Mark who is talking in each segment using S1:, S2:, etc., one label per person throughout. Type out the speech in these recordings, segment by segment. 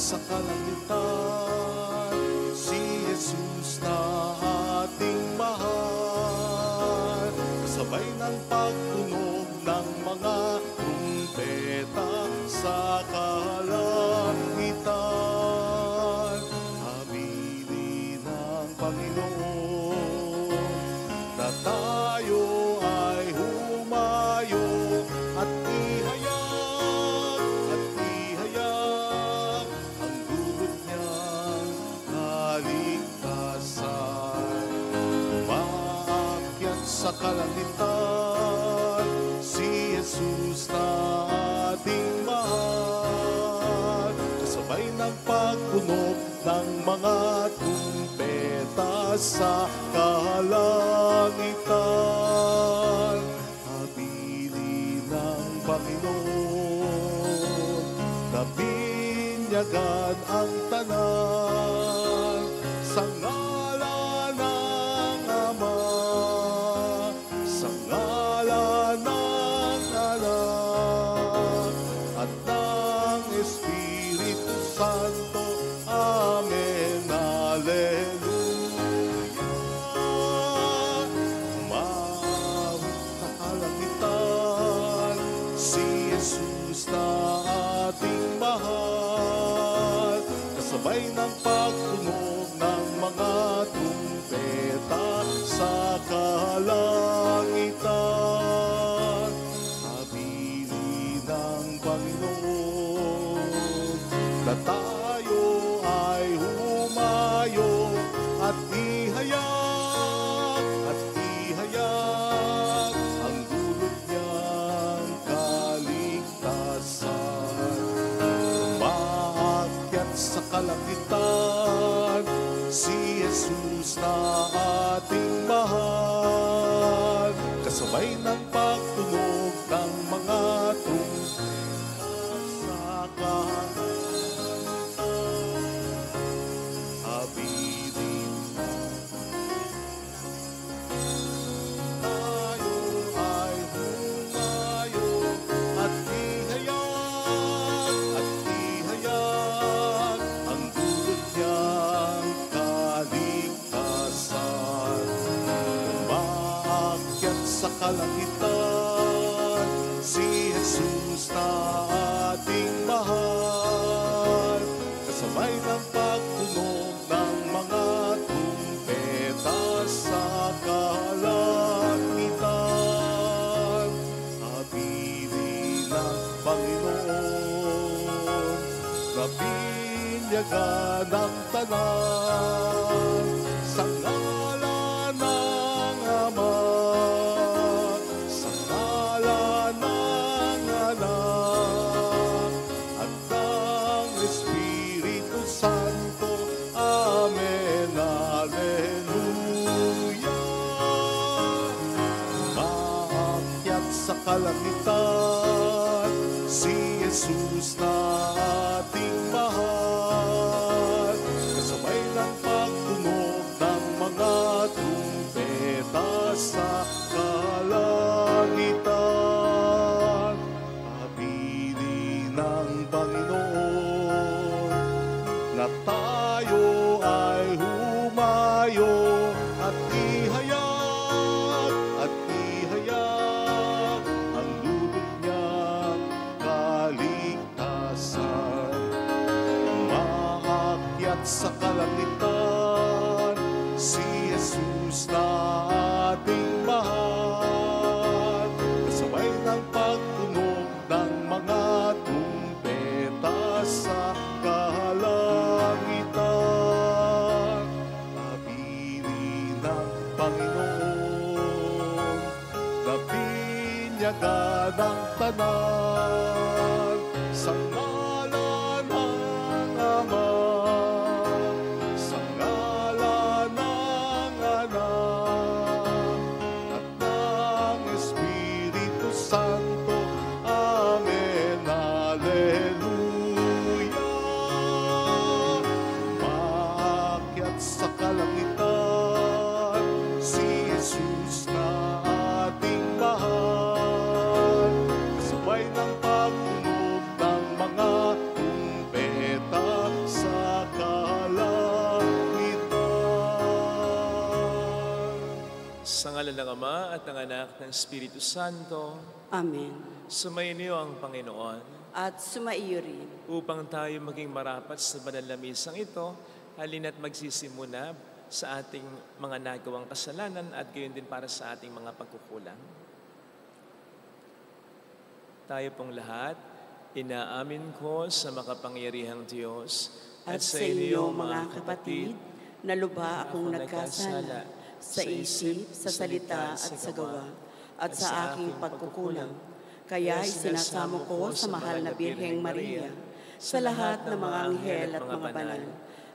S1: sa kalangitan, si Jesus na ating mahal. Kasabay ng pagtunog ng mga trumpeta sa kalangitan, aminin ng Panginoon na tayo ay humayo at ihayag ang dulot niyang kaligtasan. Umaakyat sa kalangitan, si Jesus na ating mahal. Kasabay ng pagtunog ng mga trumpeta sa kalangitan, habilin ng Panginoon na binyagan ang tanan sa ngalan ng Ama, sa ngalan ng Anak at ng Espiritu Santo. Amen. Alleluia. Umahon sa kalangitan, si Jesus na ating mahal. Kasabay ng pagtunog ng mga trumpeta sa kalangitan, habilin ng Panginoon na tayo ay humayo at ihayag ang dulot niyang kaligtasan. Umaakyat sa kalangitan, si Jesus na ating mahal. Kasabay ng pagtunog ng mga trumpeta sa kalangitan, si Jesus na ating mahal. Kasabay ng pagtunog ng mga trumpeta sa kalangitan, habilin ng Panginoon na binyagan ang tanan sa ngalan ng Ama, Santo. Amen. Alleluia. Umaakyat sa kalangitan, si Jesus na ating mahal. Kasabay ng pagtunog ng mga trumpeta sa kalangitan, habilin ng Panginoon na tayo ay humayo at ihayag ang dulot niyang kaligtasan. Umaakyat sa kalangitan, si Jesus na ating mahal. Kasabay ng pagtunog ng mga trumpeta sa kalangitan, habilin ng Panginoon na binyagan ang tanan sa ngalan ng Ama, sa ngalan ng Anak at ng Espiritu Santo. Amen. Alleluia. Umaakyat sa kalangitan, si Jesus na ating mahal. Kasabay ng pagtunog ng mga
S2: ng Ama at ng Anak ng Espiritu Santo.
S3: Amen.
S2: Sumainyo ang Panginoon
S3: At sumaiyo rin.
S2: upang tayo maging marapat sa banal na misang ito, halina't magsisimuna sa ating mga nagawang kasalanan at gayon din para sa ating mga pagkukulang. Tayo pong lahat, inaamin ko sa makapangyarihang Diyos
S3: At sa inyo, mga kapatid, na lubha akong nagkasala sa isip, sa salita at sa gawa, at sa aking pagkukulang. Kaya isinasamo ko sa mahal na Birheng Maria, sa lahat ng mga anghel at mga banal,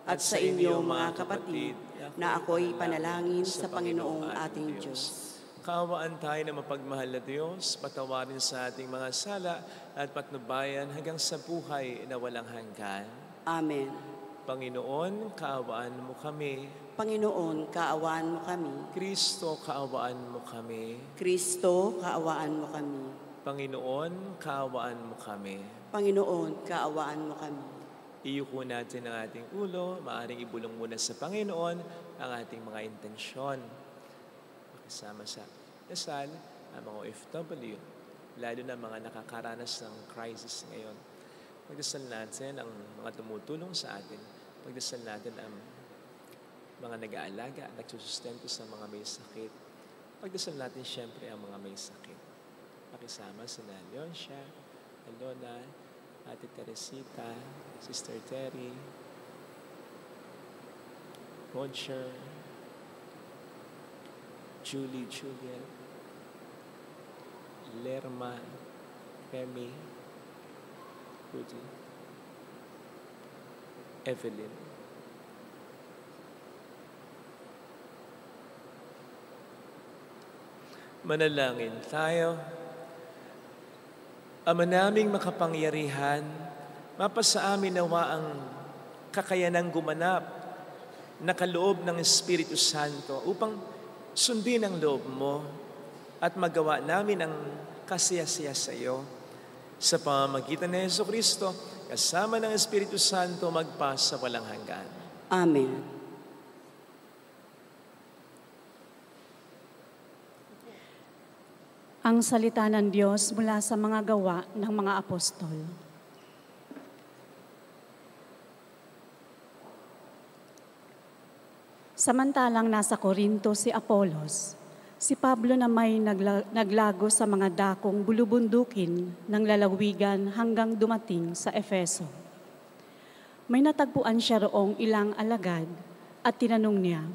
S3: at sa inyo, mga kapatid, na ako'y panalangin sa Panginoong ating Diyos.
S2: Kaawaan tayo na mapagmahal na Diyos, patawarin sa ating mga sala at patnubayan hanggang sa buhay na walang hanggan.
S3: Amen.
S2: Panginoon, kaawaan mo kami.
S3: Panginoon, kaawaan mo kami.
S2: Kristo, kaawaan mo kami.
S3: Kristo, kaawaan mo kami.
S2: Panginoon, kaawaan mo kami.
S3: Panginoon, kaawaan mo kami.
S2: Iyuko natin ang ating ulo, maaaring ibulong muna sa Panginoon ang ating mga intensyon. Makasama sa dasal ang mga OFW, lalo na mga nakakaranas ng crisis ngayon. Pagdasal natin ang mga tumutulong sa atin. Pagdasal natin ang mga nag-aalaga, nagsusustento sa mga may sakit. Pagdasal natin siyempre ang mga may sakit. Pakisama si Leoncia, Alona, Ate Teresita, Sister Terry, Roger, Julie, Juliet, Lerma, Remy, Rudy, Evelyn. Manalangin tayo. Ama naming makapangyarihan, mapasa amin nawa ang kakayanang gumanap na kaloob ng Espiritu Santo upang sundin ang loob mo at magawa namin ang kasiyasiya sa iyo. Sa pamamagitan ni Jesucristo, kasama ng Espiritu Santo, magpasa walang hanggan.
S3: Amen.
S4: Ang salita ng Diyos mula sa mga gawa ng mga apostol. Samantalang nasa Corinto si Apolos, si Pablo na may naglago sa mga dakong bulubundukin ng lalawigan hanggang dumating sa Efeso. May natagpuan siya roong ilang alagad at tinanong niya,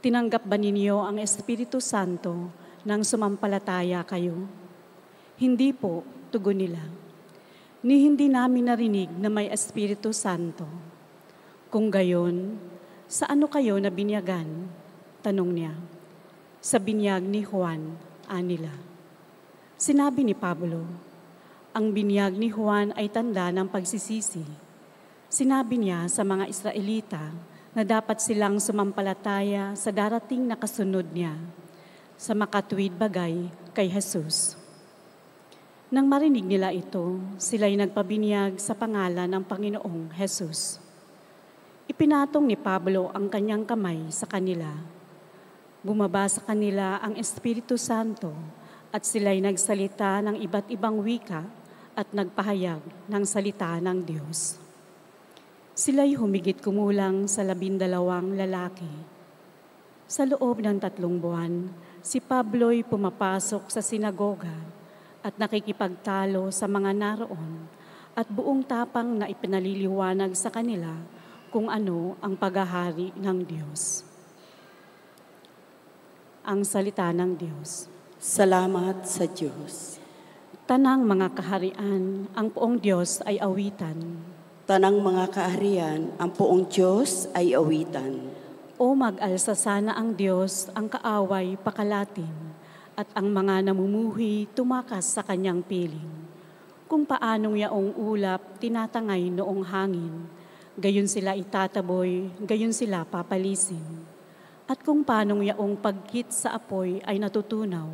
S4: "Tinanggap ba ninyo ang Espiritu Santo nang sumampalataya kayo?" "Hindi po," tugon nila. "Ni hindi namin narinig na may Espiritu Santo." "Kung gayon, sa ano kayo nabinyagan?" tanong niya. "Sa binyag ni Juan," anila. Sinabi ni Pablo, "Ang binyag ni Juan ay tanda ng pagsisisi." Sinabi niya sa mga Israelita na dapat silang sumampalataya sa darating na kasunod niya, sa makatuwid bagay kay Jesus. Nang marinig nila ito, sila'y nagpabinyag sa pangalan ng Panginoong Jesus. Ipinatong ni Pablo ang kanyang kamay sa kanila. Bumaba sa kanila ang Espiritu Santo at sila'y nagsalita ng iba't ibang wika at nagpahayag ng salita ng Diyos. Sila'y humigit kumulang sa 12 lalaki. Sa loob ng 3 buwan, si Pablo'y pumapasok sa sinagoga at nakikipagtalo sa mga naroon at buong tapang na ipinaliliwanag sa kanila kung ano ang paghahari ng Diyos. Ang salita ng Diyos.
S3: Salamat sa Diyos.
S4: Tanang mga kaharian, ang poong Diyos ay awitan.
S3: Tanang mga kaharian, ang poong Diyos ay awitan.
S4: O mag-alsa sana ang Diyos, ang kaaway pakalatin, at ang mga namumuhi tumakas sa kanyang piling. Kung paanong yaong ulap tinatangay noong hangin, gayon sila itataboy, gayon sila papalisin. At kung paanong yaong pagkit sa apoy ay natutunaw,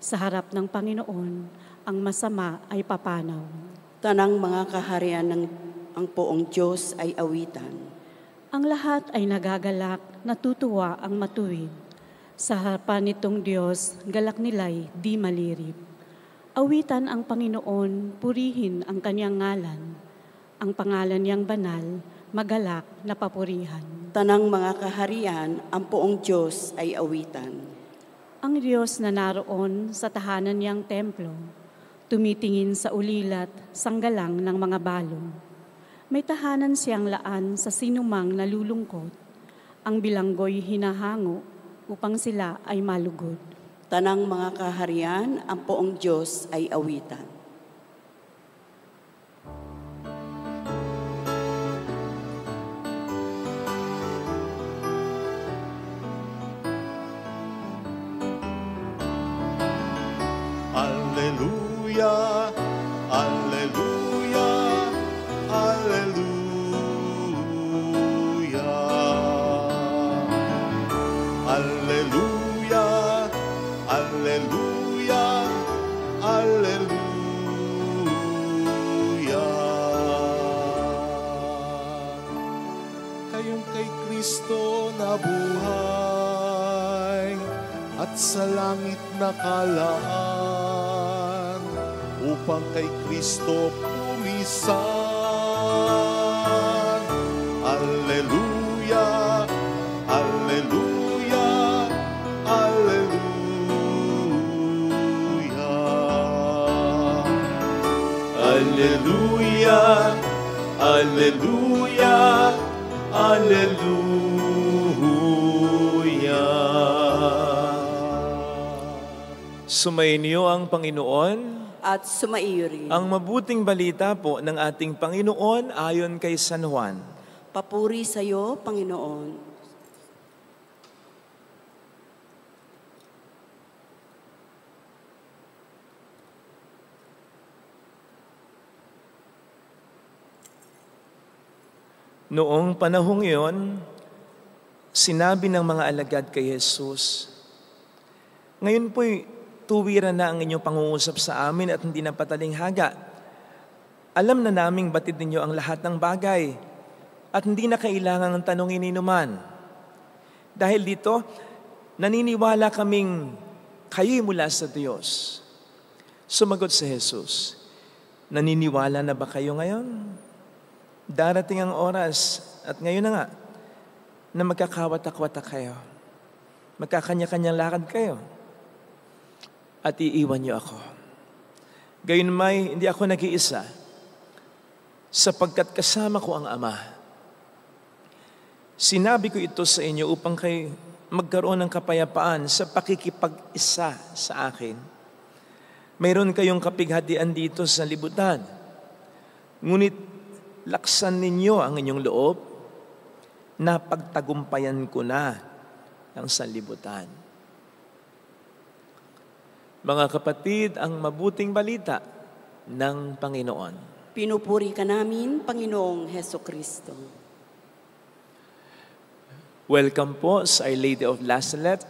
S4: sa harap ng Panginoon, ang masama ay papanaw.
S3: Tanang mga kaharian ng ang poong Diyos ay awitan.
S4: Ang lahat ay nagagalak, natutuwa ang matuwid. Sa harapan nitong Diyos, galak nila'y di malirip. Awitan ang Panginoon, purihin ang kanyang ngalan. Ang pangalan niyang banal, magalak na papurihan.
S3: Tanang mga kaharian, ang poong Diyos ay awitan.
S4: Ang Diyos na naroon sa tahanan niyang templo, tumitingin sa ulilat, sanggalang ng mga balong. May tahanan siyang laan sa sinumang nalulungkot. Ang bilanggo'y hinahango upang sila ay malugod.
S3: Tanang mga kaharian, ang poong Diyos ay awitan.
S1: Alleluia, alleluia, alleluia. Alleluia, alleluia, alleluia. Kayong kay Kristo nabuhay at sa langit nakalaan upang kay Kristo pumisan. Alleluia, alleluia, alleluia. Alleluia, alleluia, alleluia.
S2: Sumainyo ang Panginoon.
S3: At sumaiyo rin.
S2: Ang mabuting balita po ng ating Panginoon ayon kay San Juan.
S3: Papuri sa iyo, Panginoon.
S2: Noong panahong iyon, sinabi ng mga alagad kay Jesus, "Ngayon po'y tuwiran na ang inyong pangungusap sa amin at hindi na patalinghaga. Alam na naming batid ninyo ang lahat ng bagay at hindi na kailangang tanongin ni numan. Dahil dito, naniniwala kaming kayo'y mula sa Diyos." Sumagot si Jesus, "Naniniwala na ba kayo ngayon? Darating ang oras at ngayon na nga na magkakawatak-watak kayo. Magkakanya-kanyang lakad kayo. At iiwan niyo ako. Gayunmay, hindi ako nag-iisa, sapagkat kasama ko ang Ama. Sinabi ko ito sa inyo upang kayo magkaroon ng kapayapaan sa pakikipag-isa sa akin. Mayroon kayong kapighatian dito sa libutan. Ngunit laksan ninyo ang inyong loob, na pagtagumpayan ko na ang sanlibutan." Mga kapatid, ang mabuting balita ng Panginoon.
S3: Pinupuri ka namin, Panginoong Heso Kristo.
S2: Welcome po sa Our Lady of Lazaret,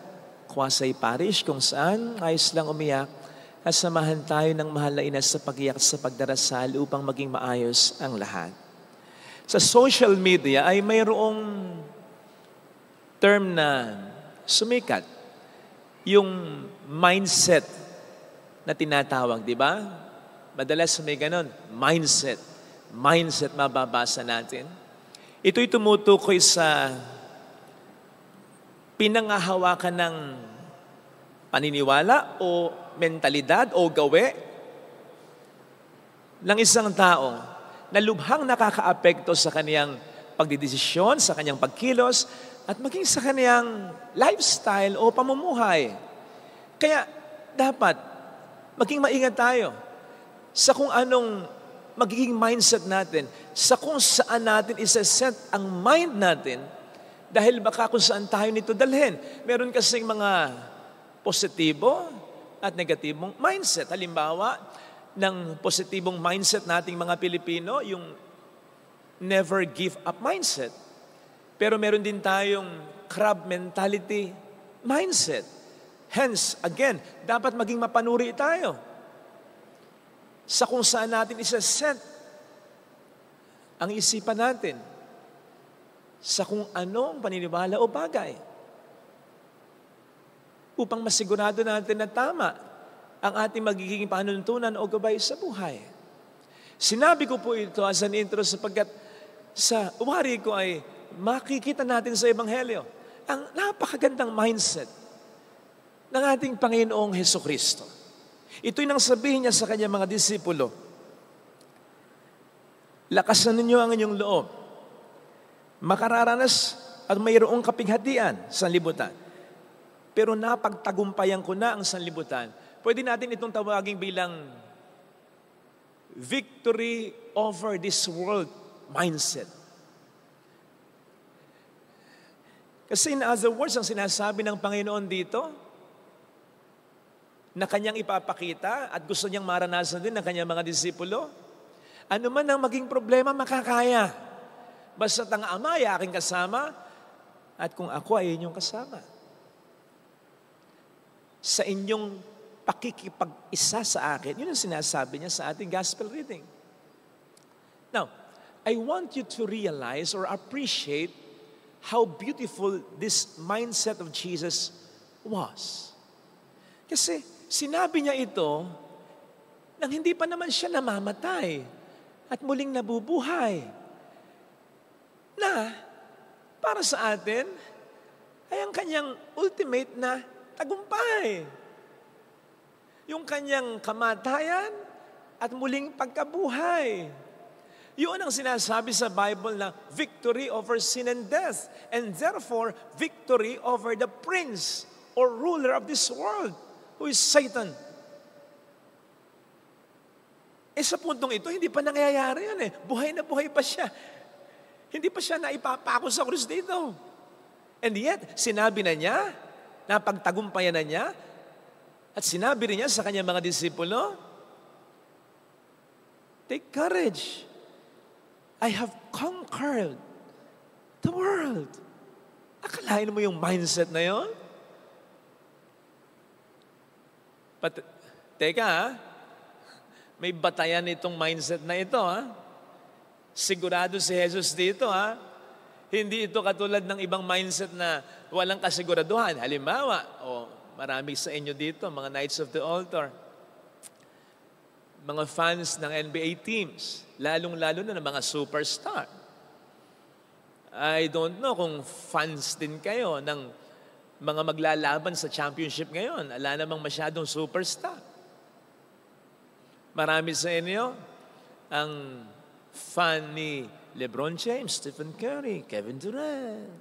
S2: Kwasay Parish, kung saan ayos lang umiyak at samahan tayo ng mahal na ina sa pag-iyak sa pagdarasal upang maging maayos ang lahat. Sa social media ay mayroong term na sumikat, yung mindset na tinatawag, di ba? Madalas may ganon, mindset. Mindset mababasa natin. Ito'y tumutukoy sa pinangahawakan ng paniniwala o mentalidad o gawe ng isang tao na lubhang nakakaapekto sa kaniyang pagdidesisyon, sa kaniyang pagkilos, at maging sa kaniyang lifestyle o pamumuhay. Kaya dapat maging maingat tayo sa kung anong magiging mindset natin, sa kung saan natin isa-set ang mind natin, dahil baka kung saan tayo nito dalhin. Meron kasing mga positibo at negatibong mindset. Halimbawa, ng positibong mindset nating mga Pilipino, yung never give up mindset. Pero meron din tayong crab mentality mindset. Hence, again, dapat maging mapanuri tayo sa kung saan natin isa-set ang isipan natin sa kung anong paniniwala o bagay. upang masigurado natin na tama ang ating magiging panuntunan o gabay sa buhay. Sinabi ko po ito as an intro sapagkat sa uwari ko ay makikita natin sa Ebanghelyo ang napakagandang mindset ng ating Panginoong Hesukristo. Ito'y nang sabihin niya sa kanyang mga disipulo, lakasan ninyo ang inyong loob, makararanas at mayroong kapighatian sa sanlibutan. Pero napagtagumpayan ko na ang sanlibutan. Pwede natin itong tawagin bilang victory over this world mindset. Kasi in other words, ang sinasabi ng Panginoon dito, na kanyang ipapakita at gusto niyang maranasan din ng kanyang mga disipulo, ano man ang maging problema, makakaya. Basta't ang Ama ay aking kasama at kung ako ay inyong kasama. Sa inyong pakikipag-isa sa akin, yun ang sinasabi niya sa ating gospel reading. Now, I want you to realize or appreciate how beautiful this mindset of Jesus was. Kasi sinabi niya ito nang hindi pa naman siya namamatay at muling nabubuhay. Na para sa atin ay ang kanyang ultimate na tagumpay. Yung kanyang kamatayan at muling pagkabuhay. Yun ang sinasabi sa Bible na victory over sin and death, and therefore victory over the prince or ruler of this world, who is Satan. Sa puntong ito, hindi pa nangyayari yan eh. Buhay na buhay pa siya. Hindi pa siya naipapako sa krus dito. And yet, sinabi na niya, napagtagumpayan na niya, at sinabi rin niya sa kanyang mga disipulo, take courage. I have conquered the world. Akalain mo yung mindset na yon? Teka, may batayan itong mindset na ito, ha? Sigurado si Jesus dito, ha? Hindi ito katulad ng ibang mindset na walang kasiguraduhan. Halimbawa, marami sa inyo dito, mga Knights of the Altar, mga fans ng NBA teams, lalong-lalo na ng mga superstar. I don't know kung fans din kayo ng mga maglalaban sa championship ngayon. Ala namang masyadong superstar. Marami sa inyo ang fan ni LeBron James, Stephen Curry, Kevin Durant,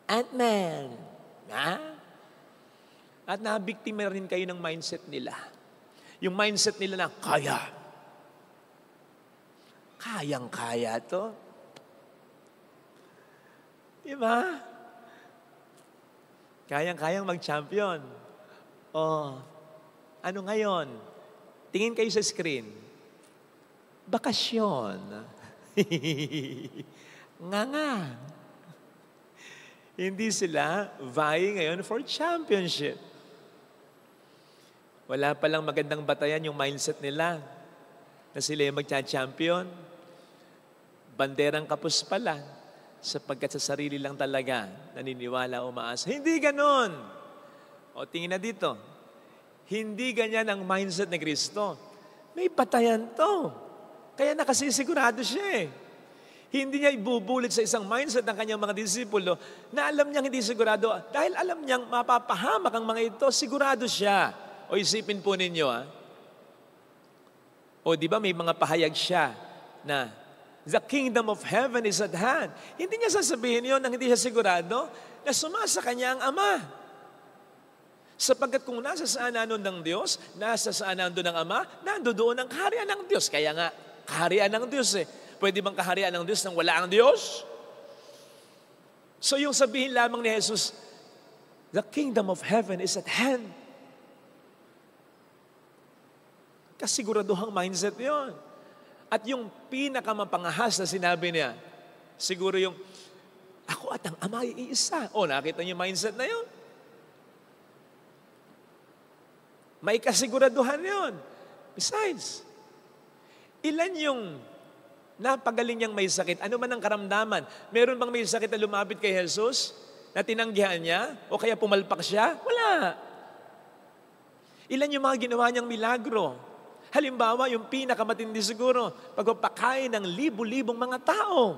S2: Ant-Man. At nabiktima rin kayo ng mindset nila. Yung mindset nila na, kayang-kaya to. Diba? Kayang-kayang mag-champion. Ano ngayon? Tingin kayo sa screen. Bakasyon. Nga. Hindi sila vying ngayon for championship. Wala palang magandang batayan yung mindset nila na sila yung magcha-champion. Banderang kapos pala sapagkat sa sarili lang talaga naniniwala o umaasa. Hindi ganon. Tingin na dito. Hindi ganyan ang mindset ni Kristo. May batayan to. Kaya nakasisigurado siya eh. Hindi niya ibubulit sa isang mindset ng kanyang mga disipulo na alam niyang hindi sigurado. Dahil alam niyang mapapahamak ang mga ito, sigurado siya. Isipin po ninyo, di ba may mga pahayag siya na the kingdom of heaven is at hand. Hindi niya sasabihin yun nang hindi siya sigurado na sumasa kanya ang Ama. Sapagkat kung nasa saan nanon ng Diyos, nasa saan nanon ng Ama, nandoon ang kaharian ng Diyos. Kaya nga, kaharian ng Diyos eh. Pwede bang kaharian ng Diyos nang wala ang Diyos? So yung sabihin lamang ni Jesus, the kingdom of heaven is at hand. Kasiguraduhang mindset yon. At yung pinakamapangahas na sinabi niya, siguro yung, ako at ang Ama ay iisa. Nakita niyo yung mindset na yon? May kasiguraduhan yon. Besides, ilan yung napagaling niyang may sakit? Ano man ang karamdaman? Meron bang may sakit na lumapit kay Jesus? na tinanggihan niya o kaya pumalpak siya? Wala. Ilan yung mga ginawa niyang milagro? Halimbawa, yung pinakamatindi siguro, pagpapakain ng libu-libong mga tao.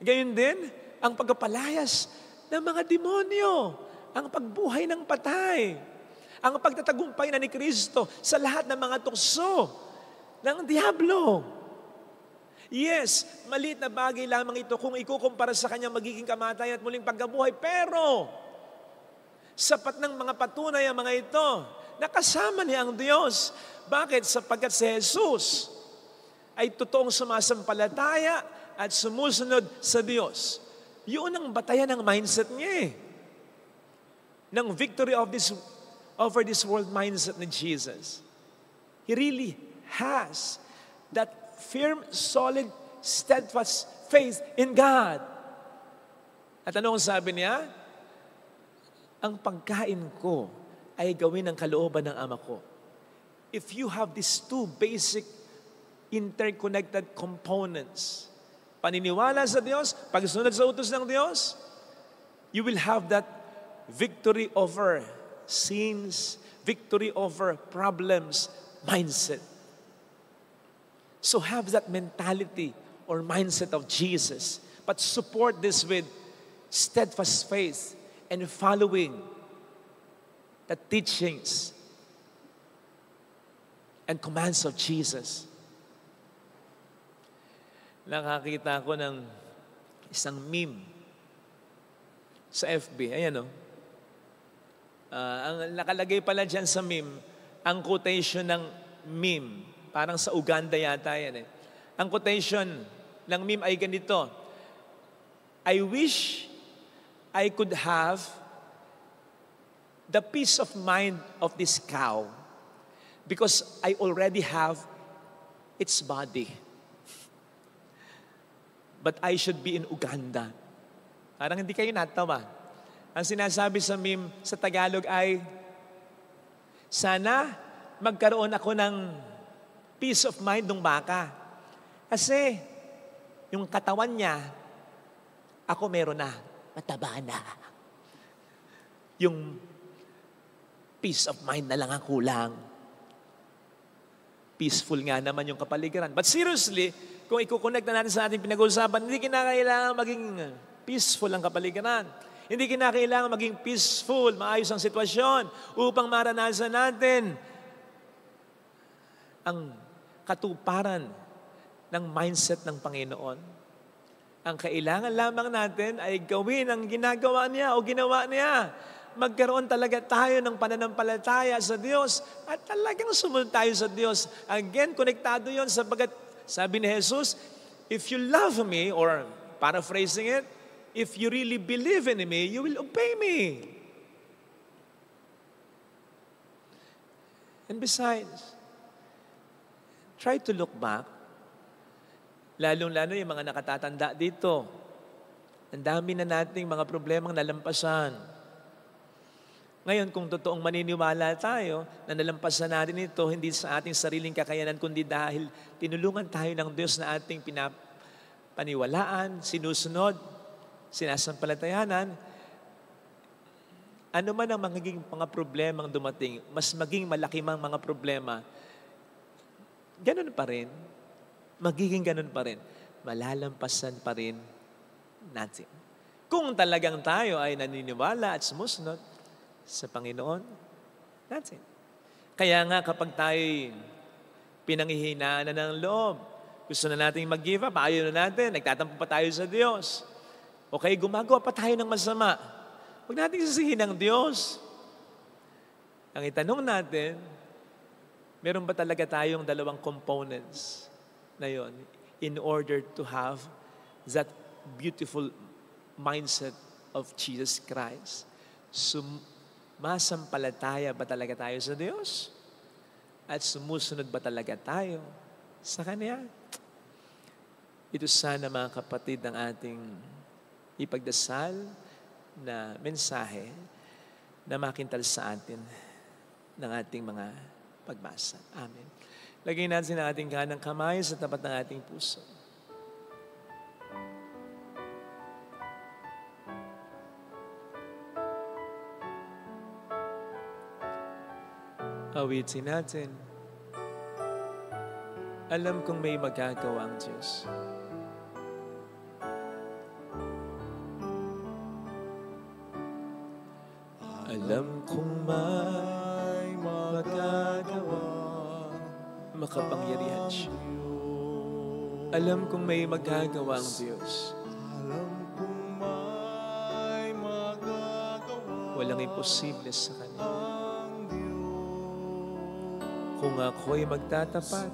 S2: Gayon din, ang pagpapalayas ng mga demonyo, ang pagbuhay ng patay, ang pagtatagumpay na ni Kristo sa lahat ng mga tukso ng diablo. Yes, maliit na bagay lamang ito kung ikukumpara sa kanyang magiging kamatayan at muling pagkabuhay. Pero, sapat ng mga patunay ang mga ito. Nakasama niya ang Diyos. Bakit? Sapagkat si Jesus ay totoong sumasampalataya at sumusunod sa Diyos. Yun ang batayan ng mindset niya eh. Ng victory of over this world mindset ni Jesus. He really has that firm, solid, steadfast faith in God. At ano ang sabi niya? Ang pagkain ko ay gawin ng kalooban ng Ama ko. If you have these two basic interconnected components, paniniwala sa Diyos, pagsunod sa utos ng Diyos, you will have that victory over sins, victory over problems, mindset. So have that mentality or mindset of Jesus, but support this with steadfast faith and following the teachings and commands of Jesus. Nakakita ko ng isang meme sa FB. Ayan o. Ang nakalagay pala dyan sa meme, ang quotation ng meme. Parang sa Uganda yata yan eh. Ang quotation ng meme ay ganito: I wish I could have the peace of mind of this cow because I already have its body. But I should be in Uganda. Parang hindi kayo natawa. Ang sinasabi sa meme sa Tagalog ay, sana magkaroon ako ng peace of mind ng baka. Kasi yung katawan niya, ako meron na. Mataba na. Yung peace of mind na lang ang kulang. Peaceful nga naman yung kapaligiran. But seriously, kung i-connect na natin sa ating pinag-uusapan, hindi kinakailangan maging peaceful ang kapaligiran. Hindi kinakailangan maging peaceful, maayos ang sitwasyon upang maranasan natin ang katuparan ng mindset ng Panginoon. Ang kailangan lamang natin ay gawin ang ginagawa niya o ginawa niya. Magkaroon talaga tayo ng pananampalataya sa Diyos at talagang sumunod tayo sa Diyos. Again, konektado yon sapagat sabi ni Jesus, if you love me, or paraphrasing it, if you really believe in me, you will obey me. And besides, try to look back. Lalong-lalo yung mga nakatatanda dito. Ang dami na nating mga problemang nalampasan. Ngayon, kung totoong maniniwala tayo na nalampasan natin ito, hindi sa ating sariling kakayanan, kundi dahil tinulungan tayo ng Diyos na ating paniwalaan, sinusunod, sinasampalatayanan, ano man ang magiging mga problemang dumating, mas maging malaki mang mga problema, ganun pa rin, magiging ganun pa rin, malalampasan pa rin natin. Kung talagang tayo ay naniniwala at sumusunod sa Panginoon natin. Kaya nga kapag tayo pinanghihinaan na ng loob, gusto na natin mag-give up, ayaw na natin, nagtatampo pa tayo sa Diyos, o kaya gumagawa pa tayo ng masama, huwag natin sisihin ang Diyos. Ang itanong natin, meron ba talaga tayong dalawang components na yon in order to have that beautiful mindset of Jesus Christ? Masampalataya ba talaga tayo sa Diyos? At sumusunod ba talaga tayo sa Kanya? Ito sana mga kapatid ang ating ipagdasal na mensahe na makintal sa atin ng ating mga pagbasa. Amen. Lagyan natin ang ating kanang kamay sa tapat ng ating puso. Awitin natin. Alam kong may magagawa ang Diyos. Alam kong may magagawa, makapangyarihan siya. Alam kong may magagawa ang Diyos.
S1: Alam kong may magagawa
S2: Walang imposible sa Kanya.
S1: ang Diyos.
S2: Kung ako'y magtatapat,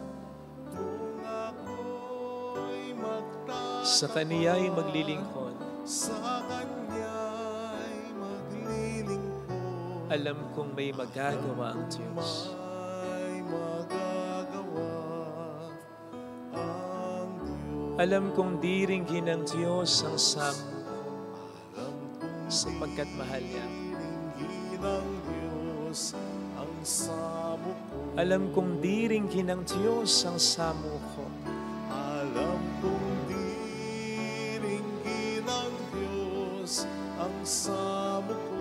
S1: Kung ako'y magtapat
S2: sa Kaniya'y maglilingkod,
S1: sa Kanya'y maglilingkod,
S2: alam kong may magagawa ang Diyos.
S1: may magagawa ang Diyos.
S2: Alam kong diringgin ng Diyos ang samo sapagkat mahal niya.
S1: Diringgin ng Diyos ang samo ko.
S2: Alam kong diringgin ng Diyos ang samo ko.
S1: Alam kong diringgin ng Diyos ang samo ko.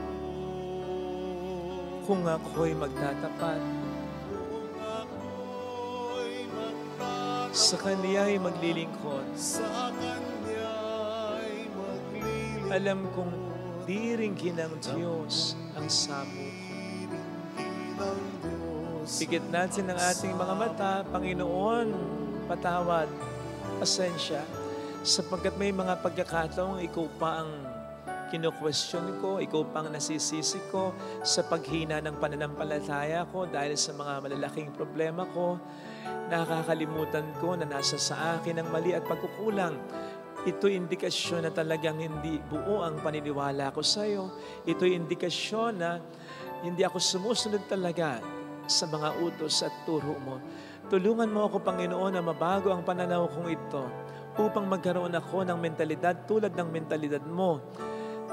S2: Kung ako'y magtatapat,
S1: Kung ako'y magtatapat
S2: sa Kaniya'y maglilingkod,
S1: sa Kanya'y maglilingkod,
S2: alam kong diringgin ng Diyos ang samo ko.
S1: diringgin ng Diyos.
S2: Pigit natin ang ating mga mata, Panginoon, patawad, pasensya, sapagkat may mga pagkakataong ikaw pa ang kino-question ko, ikaw pa ang nasisisi ko sa paghina ng pananampalataya ko dahil sa mga malalaking problema ko. Nakakalimutan ko na nasa sa akin ang mali at pagkukulang. Ito indikasyon na talagang hindi buo ang paniniwala ko sa iyo. Ito indikasyon na hindi ako sumusunod talaga sa mga utos at turo mo. Tulungan mo ako, Panginoon, na mabago ang pananaw kong ito upang magkaroon ako ng mentalidad tulad ng mentalidad mo.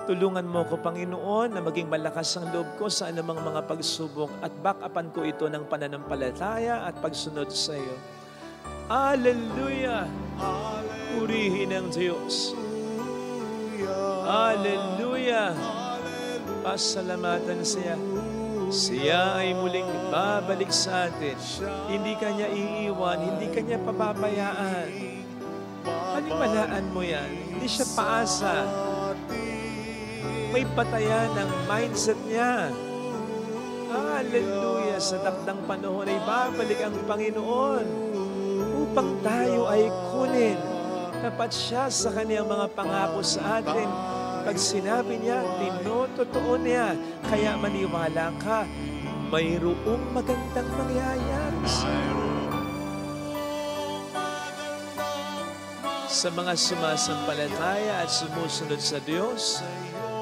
S2: Tulungan mo ako, Panginoon, na maging malakas ang loob ko sa anumang mga pagsubok at back-upan ko ito ng pananampalataya at pagsunod sa iyo. Hallelujah! Purihin ang Diyos. Hallelujah! Pasalamatan siya. Siya ay muling babalik sa atin. Hindi Kanya iiwan, hindi Kanya pababayaan. Paniwalaan mo yan. Hindi siya paasa. May patayan ng mindset niya. Hallelujah! Sa takdang panahon ay babalik ang Panginoon upang tayo ay kunin. Tapat siya sa Kaniyang mga pangako sa atin. Pag sinabi niya, tinototoo niya. Kaya maniwala ka, mayroong magandang mangyayari sa'yo. Sa mga sumasampalataya at sumusunod sa Diyos,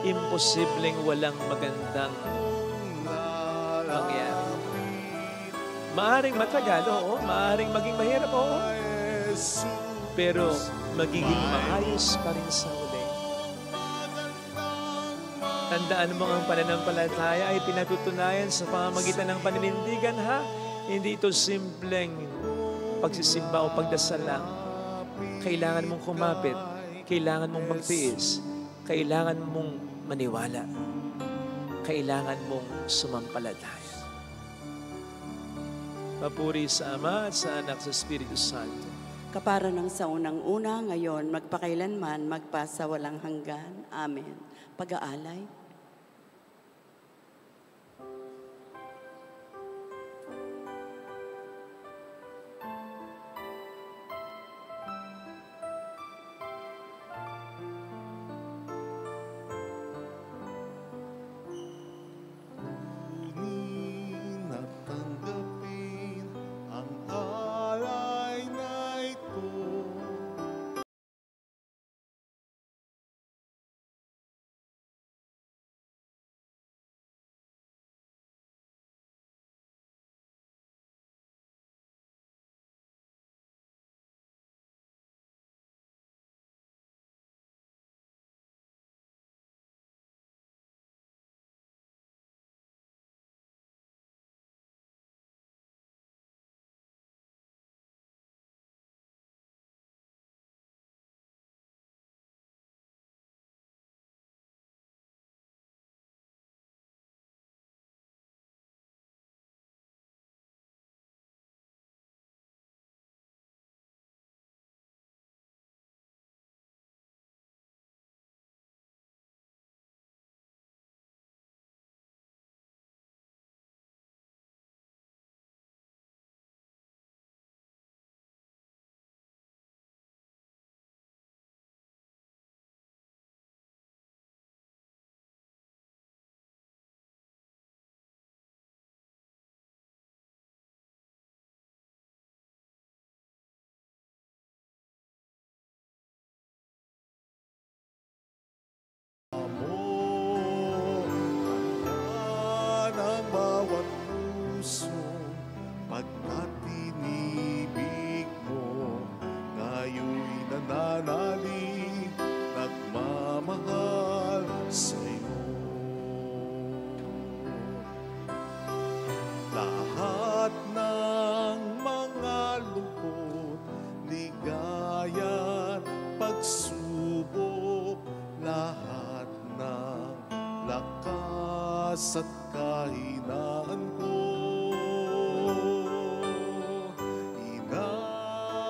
S2: imposibleng walang magandang mangyari. Maaring matagal, oo. Maaring maging mahirap, oo. Pero magiging maayos pa rin sa huli. Tandaan mo ang pananampalataya ay pinatutunayan sa pamamagitan ng paninindigan, ha? Hindi ito simpleng pagsisimba o pagdasal lang. Kailangan mong kumapit. Kailangan mong magtiis. Kailangan mong maniwala. Kailangan mong sumampalataya. Papuri sa Ama at sa Anak sa Espiritu Santo.
S3: Kapara ng sa unang-una, ngayon, magpakailanman, magpasa walang hanggan. Amen. Pag-aalay.
S1: oras at kahinaan ko. Inalay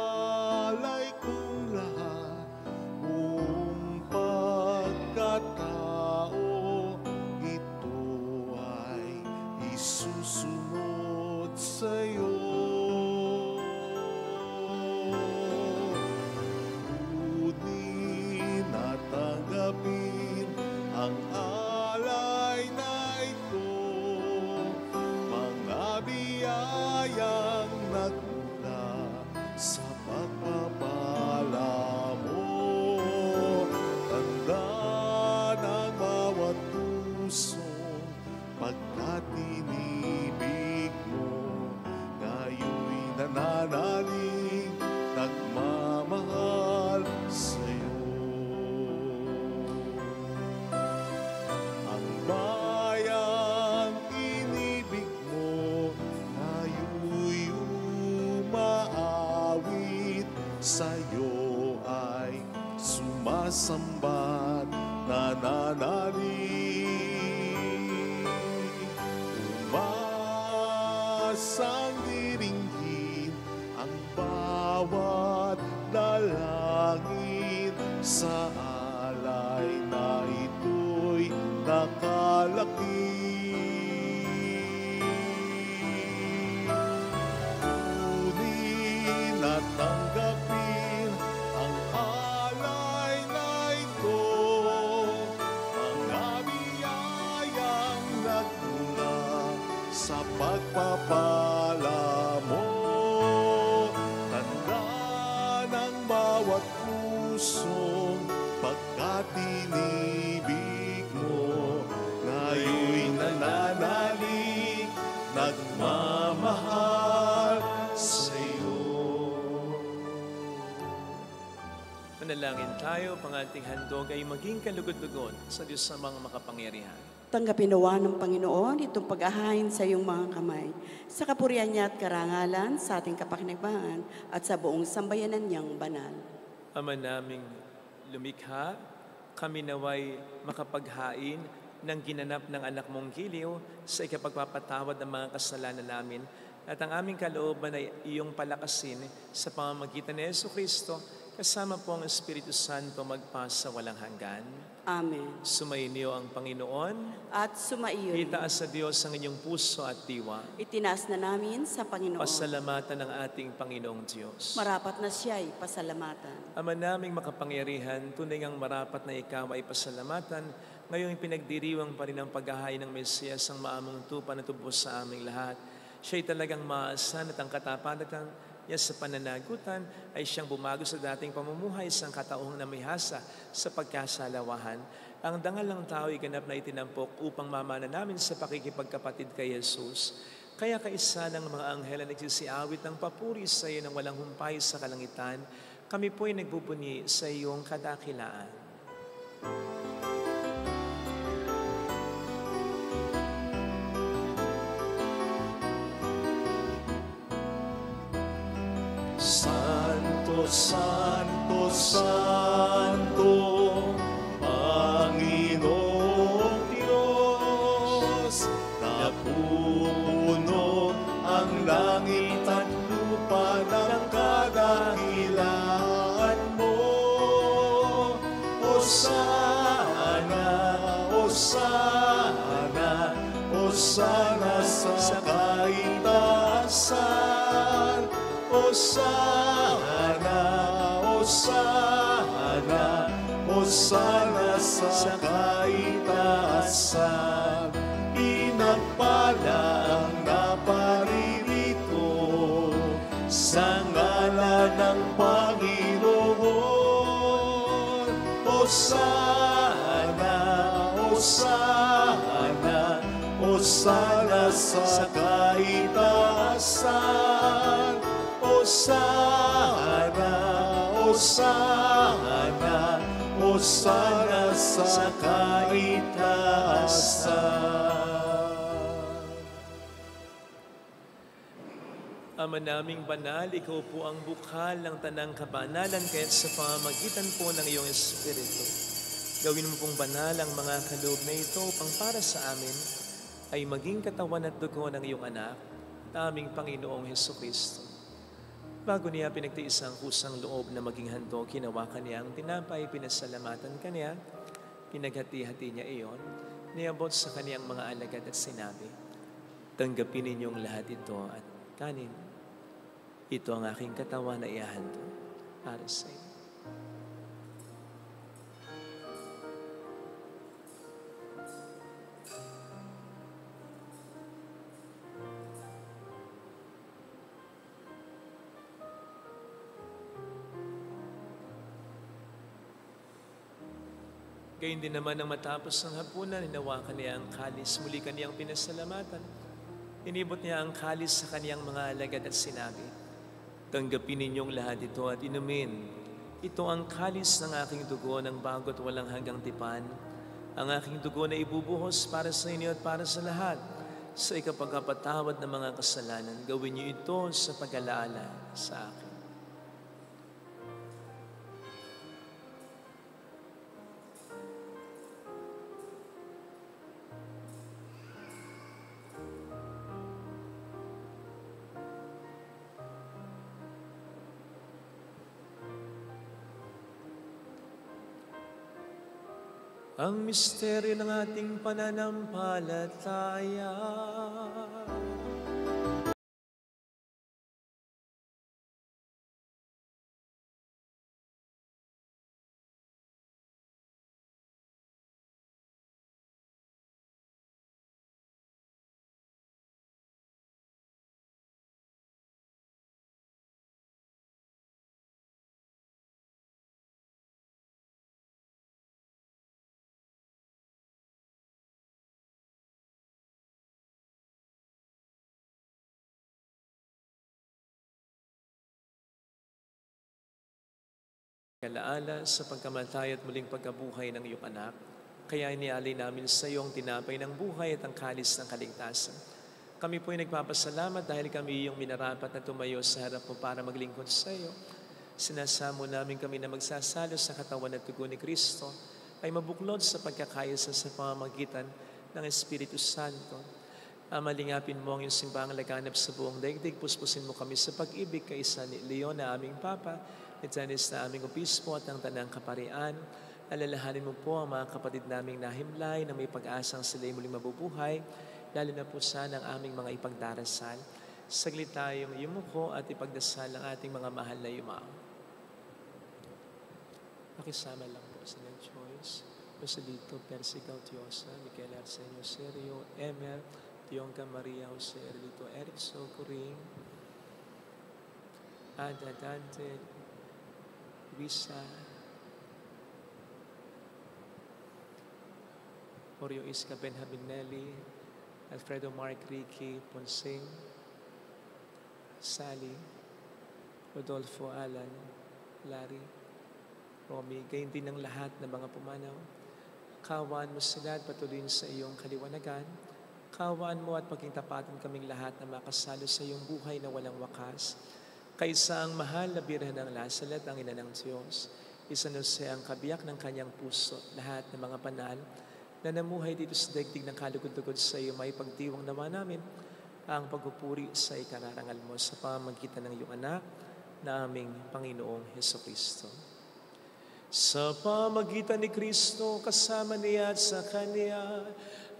S1: kong lahat, buong pagkatao, ito ay isusunod sa'yo. Kunin at tanggapin ang alay na ito, mga biyayang nagmula sa pagpapala mo. Tanda ng bawat pusong pagkatinibig mo, ngayon'y nananalig, nagmamahal sa'yo. Ang bayang inibig mo, ngayon'y umaawit, sa'yo ay sumasambat, nananalig. Umasang diringgin ang bawat dalangin, sa alay na ito'y nakalakip. Kunin at tanggapin ang alay na ito, mga biyayang nagmula sa pagpapala mo. Tanda ng bawat pusong pagkatinibig mo, ngayon'y nananalig, nagmamahal sa'yo.
S2: Manalangin tayo, pang ating handog ay maging kalugod-lugod sa Diyos sa mga makapangyarihan.
S3: Tanggapin nawa ng Panginoon itong pag-ahain sa iyong mga kamay, sa kapurihan niya at karangalan, sa ating kapakinabangan at sa buong sambayanan niyang banal.
S2: Ama naming lumikha, kami naway makapaghain ng ginanap ng anak mong giliw sa ikapagpapatawad ng mga kasalanan namin, at ang aming kalooban ay iyong palakasin sa pamamagitan ni Jesucristo, kasama po ang Espiritu Santo magpasa walang hanggan.
S3: Amen.
S2: Sumainyo ang Panginoon.
S3: At sumaiyo rin.
S2: Itaas sa Diyos ang inyong puso at diwa.
S3: Itinaas na namin sa Panginoon.
S2: Pasalamatan ng ating Panginoong Diyos.
S3: Marapat na siya'y pasalamatan.
S2: Ama naming makapangyarihan, tunay ngang marapat na ikaw ay pasalamatan. Ngayong pinagdiriwang pa rin ang paghahain ng Mesiyas, ang maamong tupa na tubos sa aming lahat. Siya'y talagang maasan at ang katapatan niya sa pananagutan ay siyang bumago sa dating pamumuhay sa kataong na may hasa sa pagkasalawahan. Ang dangal ng tao ay ganap na itinampok upang mamana namin sa pakikipagkapatid kay Jesus. Kaya kaisa ng mga anghel na nagsisiawit ng papuri sa iyo ng walang humpay sa kalangitan, kami po'y nagbubunyi sa iyong kadakilaan.
S1: Santo, Santo, Santo, Panginoong Diyos, napupuno ang langit at lupa ng kadakilaan mo. Hosana, Hosana, Hosana sa kaitaasan. Hosana, Hosana, Hosana sa kaitaasan. Pinagpala ang naparirito sa ngalan ng Panginoon. Hosana, Hosana, Hosana sa kaitaasan. Hosana, Hosana, Hosana sa kaitaasan.
S2: Ama naming banal, ikaw po ang bukal ng tanang kabanalan, kaya't sa pamamagitan po ng iyong Espiritu, gawin mo pong banal ang mga kaloob na ito upang para sa amin ay maging katawan at dugo ng iyong anak, na aming Panginoong Hesukristo. Bago niya pinagtiis ang kusang loob na maging handog, hinawakan niya ang tinapay, pinasalamatan kaniya, pinaghati-hati niya iyon, niabot sa kaniyang mga alagad at sinabi, "Tanggapin ninyong lahat ito at kanin. Ito ang aking katawan na ihahandog para sa inyo." Gayun din naman nang matapos ang hapunan, hinawakan niya ang kalis, muli kaniyang pinasalamatan. Inibot niya ang kalis sa kaniyang mga alagad at sinabi, "Tanggapin ninyong lahat ito at inumin. Ito ang kalis ng aking dugo ng bago't walang hanggang tipan. Ang aking dugo na ibubuhos para sa inyo at para sa lahat. Sa ikapagkapatawad ng mga kasalanan, gawin niyo ito sa pag-alaala sa akin." Ang misteryo ng ating pananampalataya. Alaala sa pagkamatay at muling pagkabuhay ng iyong anak, kaya inialay namin sa iyo ang tinapay ng buhay at ang kalis ng kaligtasan. Kami po ay nagpapasalamat dahil kami iyong minarapat na tumayo sa harap mo para maglingkod sa iyo. Sinasamo namin kami na magsasalo sa katawan at dugo ni Kristo ay mabuklod sa pagkakaysa sa pamamagitan ng Espiritu Santo. Amalingapin mo ang iyong simbahang laganap sa buong daigdig. Puspusin mo kami sa pag-ibig kay San Leon na aming Papa, ni Janis na aming Obispo at ang Tanang Kaparian. Alalahanin mo po ang mga kapatid naming nahimlay na may pag-asang sila'y muling mabubuhay, lalo na po sana ang aming mga ipagdarasal. Saglit tayong yumuko at ipagdasal ang ating mga mahal na yumao. Pakisama lang po sa Choice, Joselito Persical Tiosa, Michael Arsenio Serio, Emer, Tionka Maria Jose Erlito Eric Socoring, Ada Dante, Luisa, Oreo Isca Benjaminelli, Alfredo Mark Ricky Ponsing, Sally, Rodolfo Alan, Larry, Romy, gayon din ng lahat ng mga pumanaw. Kawaan mo sila at patuloyin sa iyong kaliwanagan. Kawaan mo at pagkintapatan kaming lahat na makasalo sa iyong buhay na walang wakas. Kaysa ang mahal na Birhen ng Lasalet, ang ina ng Diyos, Isanose ang kabiyak ng kanyang puso, lahat ng mga banal na namuhay dito sa daigdig ng kalugod-lugod sa iyo, may pagdiwang naman namin ang pagpupuri sa ikararangal mo sa pamamagitan ng iyong anak na aming Panginoong Hesukristo. Sa pamamagitan ni Kristo, kasama niya at sa Kanya,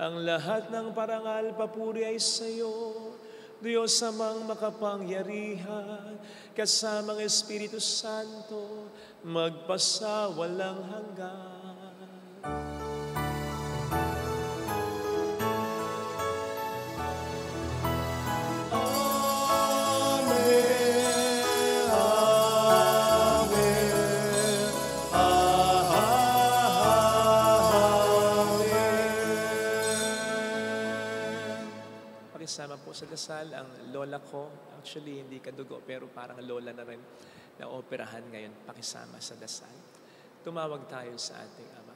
S2: ang lahat ng parangal papuri ay sa iyo, Diyos amang makapangyarihan, kasamang Espiritu Santo, magpasawalang hanggan. Sama po sa dasal ang lola ko. Actually, hindi kadugo, pero parang lola na rin na operahan ngayon. Pakisama sa dasal. Tumawag tayo sa ating Ama.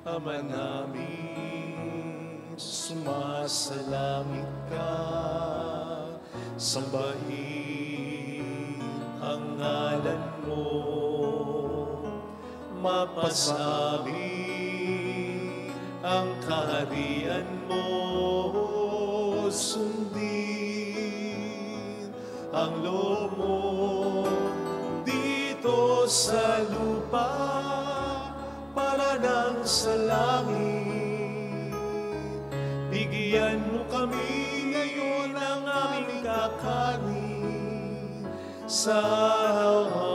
S1: Ama namin, sumasalangit ka. sambahin ang ngalan mo, mapasami ang kaharian mo, sundin ang loob mo dito sa lupa para nang sa langit. Bigyan mo kami ngayon ng aming kakanin sa araw-araw,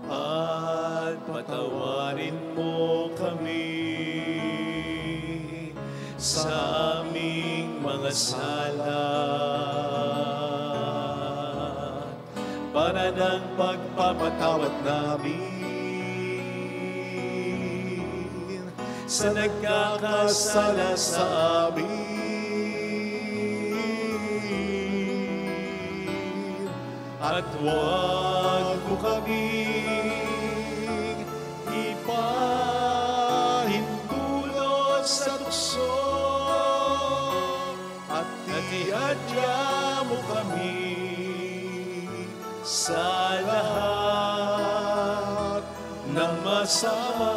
S1: at patawarin mo kami sa aming mga sala, para ng pagpapatawad namin sa nagkakasala sa amin. At huwag mo kaming ipahintulot sa tukso, at iadya mo kami sa lahat ng masama.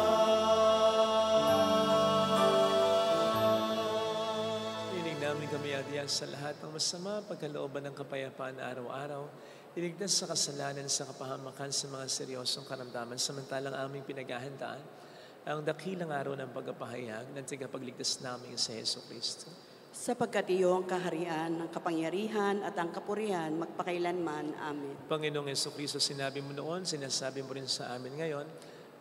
S2: Inig namin kami adya sa lahat ng masama, pagkalooban ng kapayapaan araw-araw, iligtas sa kasalanan, sa kapahamakan, sa mga seryosong karamdaman, samantalang aming pinaghahandaan ang dakilang araw ng pagpapahayag ng tagapagligtas namin sa Hesus Kristo.
S3: Sapagkat iyo ang kaharian, ang kapangyarihan at ang kapurihan magpakailanman. Amen.
S2: Panginoong Hesus Kristo, sinabi mo noon, sinasabi mo rin sa amin ngayon,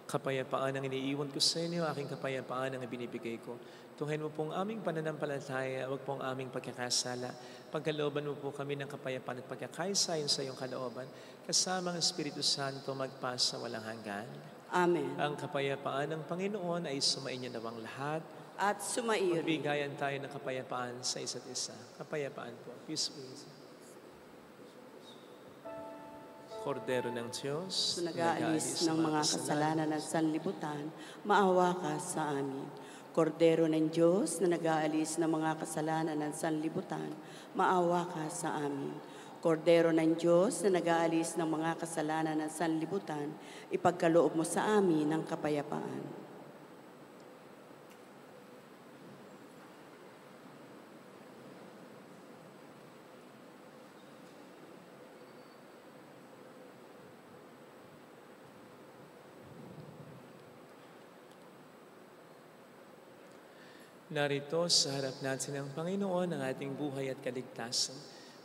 S2: kapayapaan ang iniiwan ko sa inyo, aking kapayapaan ang ibinibigay ko. Tunghayin mo pong aming pananampalataya, huwag pong aming pagkakasala. Pagkalooban mo po kami ng kapayapaan at pagkakaisayon sa iyong kalooban, kasama ang Espiritu Santo magpasa walang hanggan.
S3: Amen.
S2: Ang kapayapaan ng Panginoon ay sumainyo nawang lahat.
S3: At sumaiyo rin.
S2: Magbigayan tayo ng kapayapaan sa isa't isa. Kapayapaan po. Peace be with you. Kordero ng Diyos,
S3: Nag-aalis ng mga kasalanan at sanlibutan, maawa ka sa amin. Kordero ng Diyos na nag-aalis ng mga kasalanan at sanlibutan, maawa ka sa amin. Kordero ng Diyos na nag-aalis ng mga kasalanan at sanlibutan, ipagkaloob mo sa amin ang kapayapaan.
S2: Narito sa harap natin ng Panginoon ang ating buhay at kaligtasan.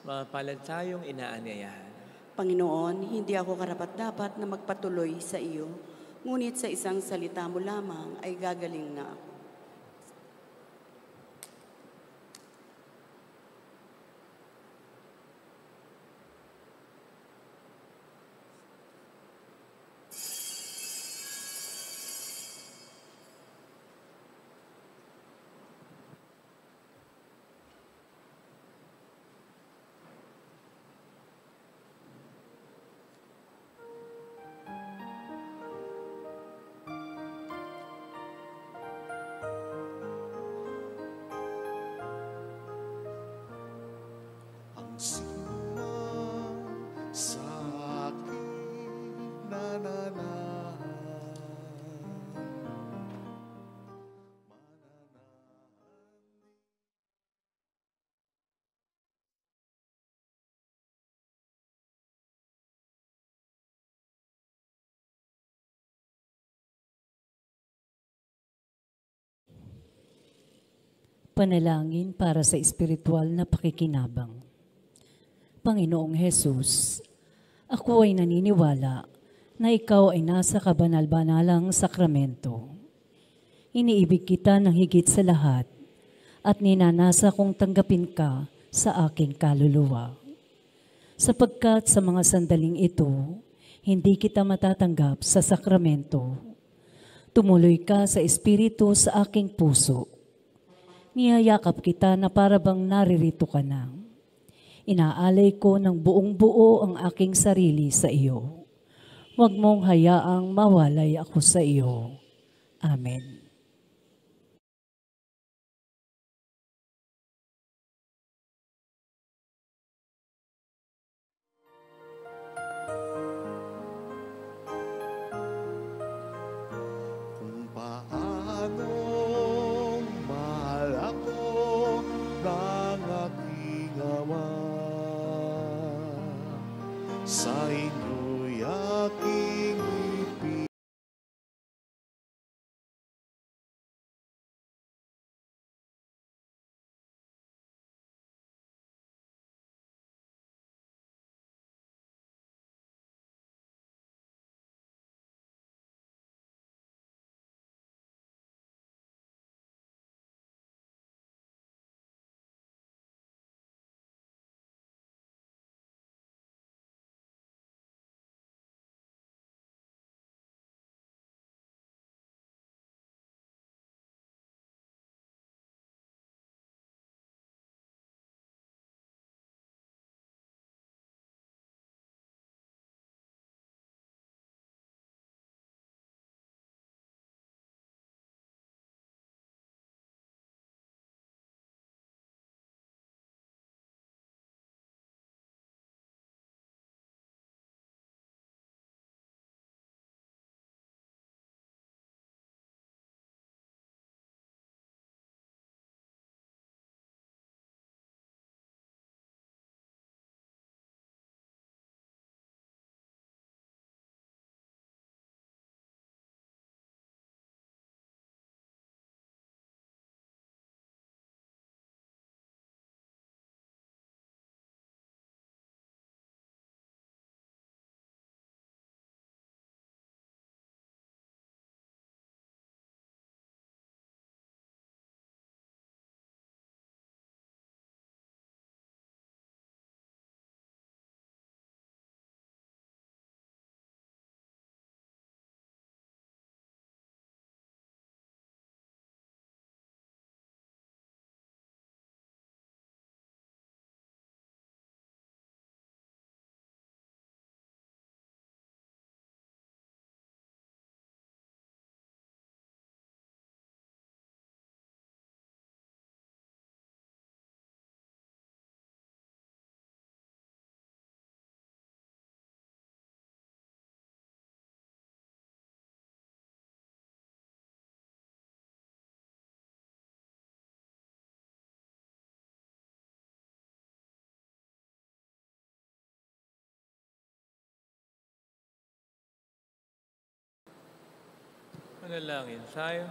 S2: Mapalad tayong inaanyayahan.
S3: Panginoon, hindi ako karapat-dapat na magpatuloy sa iyo, ngunit sa isang salita mo lamang ay gagaling na ako.
S1: Sino man sa akin nananahan,
S5: Panalangin para sa espiritual na pakikinabang. Panginoong Hesus, ako ay naniniwala na ikaw ay nasa kabanal-banalang sakramento. Iniibig kita ng higit sa lahat at ninanasa kong tanggapin ka sa aking kaluluwa. Sapagkat sa mga sandaling ito, hindi kita matatanggap sa sakramento. Tumuloy ka sa espiritu sa aking puso. Niyayakap kita na parabang naririto ka na. Inaalay ko ng buong buo ang aking sarili sa iyo. Huwag mong hayaang mawalay ako sa iyo. Amen.
S2: Manalangin tayo.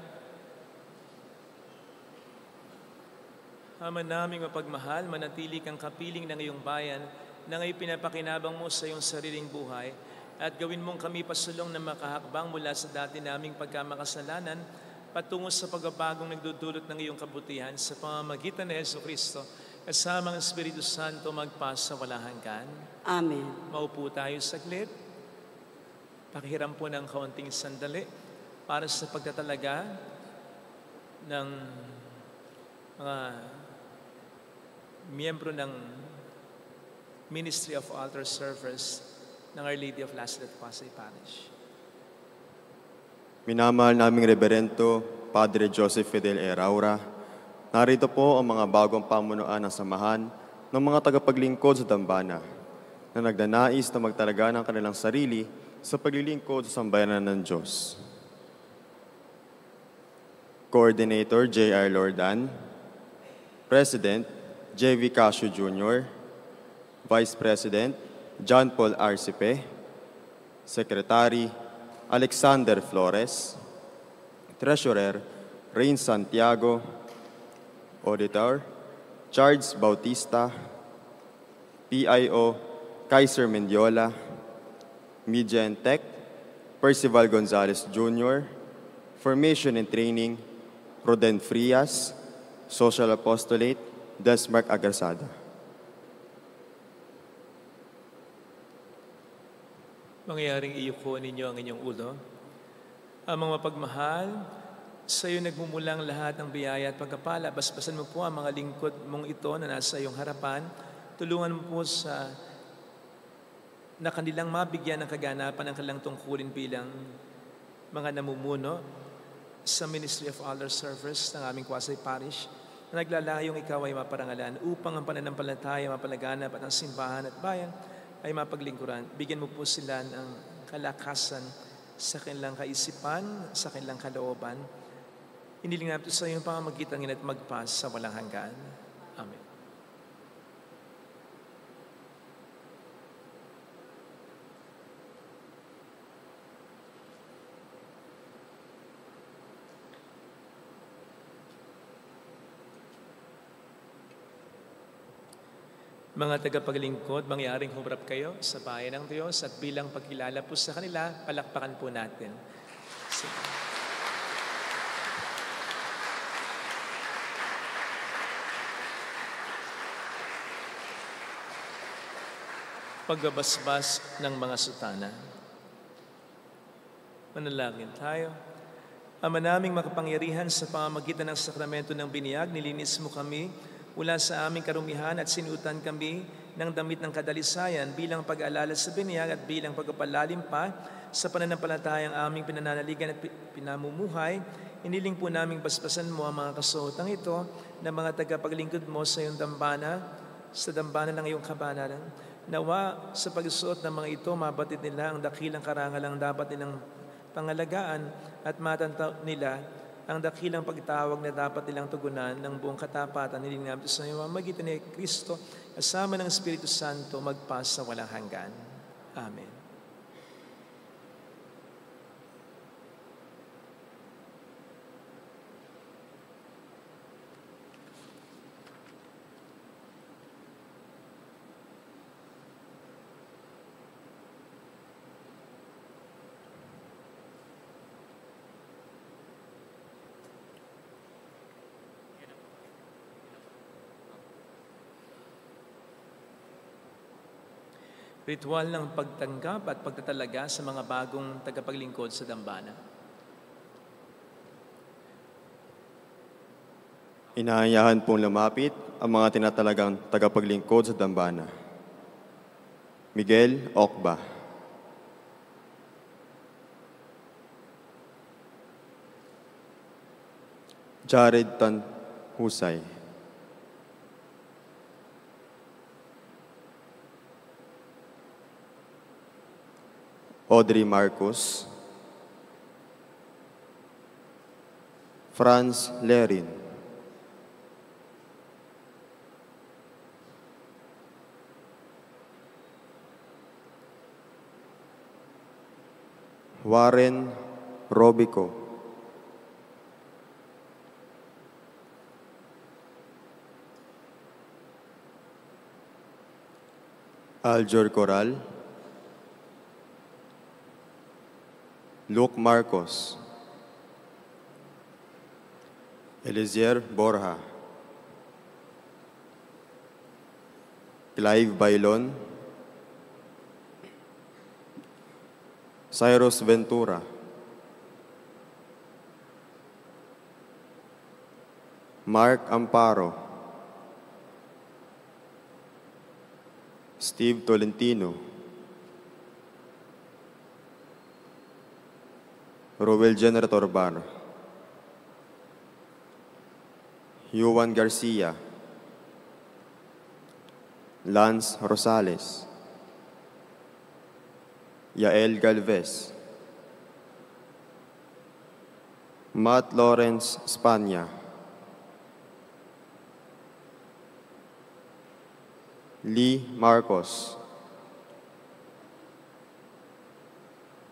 S2: Ama naming mapagmahal, manatili kang kapiling ng iyong bayan na ngayon pinapakinabang mo sa iyong sariling buhay at gawin mong kami pasulong na makahakbang mula sa dati naming pagkamakasalanan patungo sa pagbabagong nagdudulot ng iyong kabutihan sa pamamagitan ni Jesucristo kasama ang Espiritu Santo magpasa walang hanggan.
S3: Amen.
S2: Maupo tayo saglit. Pakihiram po ng kaunting sandali para sa pagtatalaga ng mga miyembro ng Ministry of Altar Servers ng Our Lady of Lazaret, Pasay Parish.
S1: Minamahal naming Reverendo Padre Joseph Fidel Eraura, narito po ang mga bagong pamunuan ng samahan ng mga tagapaglingkod sa dambana na nagdanais na magtalaga ng kanilang sarili sa paglilingkod sa sambayanan ng Diyos. Coordinator J.R. Lordan, President J.V. Casio Jr., Vice President John Paul Arcipe, Secretary Alexander Flores, Treasurer Rain Santiago, Auditor Charles Bautista, PIO Kaiser Mendiola, Media and Tech Percival Gonzalez Jr., Formation and Training Roden Frias, Social Apostolate Desmark Agarsada.
S2: Mangyayaring iyuko ninyo ang inyong ulo. Amang mapagmahal, sa iyo nagmumulang lahat ng biyaya at pagkapala. Basbasan mo po ang mga lingkod mong ito na nasa iyong harapan. Tulungan mo po na kanilang mabigyan ng kaganapan ng kanilang tungkulin bilang mga namumuno sa Ministry of Altar Servers ng aming Pasay Parish na naglalayong ikaw ay maparangalan upang ang pananampalataya, mapalaganap at ang simbahan at bayan ay mapaglingkuran. Bigyan mo po sila ng kalakasan sa kanilang kaisipan, sa kanilang kalooban. Iniling natin sa iyong pamamagitan at magpas sa walang hanggan. Amen. Mga tagapaglingkod, mangyaring humarap kayo sa bayan ng Diyos at bilang pagkilala po sa kanila, palakpakan po natin. Pagbabasbas ng mga sutana. Manalangin tayo. Ama naming makapangyarihan sa pamamagitan ng sakramento ng biniyag, nilinis mo kami mula sa aming karumihan at sinutan kami ng damit ng kadalisayan bilang pag-aalala sa biniyag at bilang pagpapalalim pa sa pananampalatayang aming pinananaligan at pinamumuhay. Iniling po naming basbasan mo ang mga kasuotang ito na mga tagapaglingkod mo sa iyong dambana, sa dambana ng iyong kabanalan. Nawa sa pagsuot ng mga ito, mabatid nila ang dakilang karangalang dapat nilang pangalagaan at matantaw nila ang dakilang pagtawag na dapat nilang tugunan ng buong katapatan. Niling namin sa iyo, magitan ni Kristo, kasama ng Espiritu Santo, magpas sa walang hanggan. Amen. Ritual ng pagtanggap at pagtatalaga sa mga bagong tagapaglingkod sa dambana.
S1: Inaanyahan pong lumapit ang mga tinatalagang tagapaglingkod sa dambana. Miguel Okba. Jared Tan Husay. Audrey Marcos, Franz Lerin, Warren Robico, Aljor Coral, Luke Marcos, Elizier Borja, Clive Bailon, Cyrus Ventura, Mark Amparo, Steve Tolentino, Roel Generator Bar, Yuan Garcia, Lance Rosales, Yael Galvez, Matt Lawrence Spanya, Lee Marcos,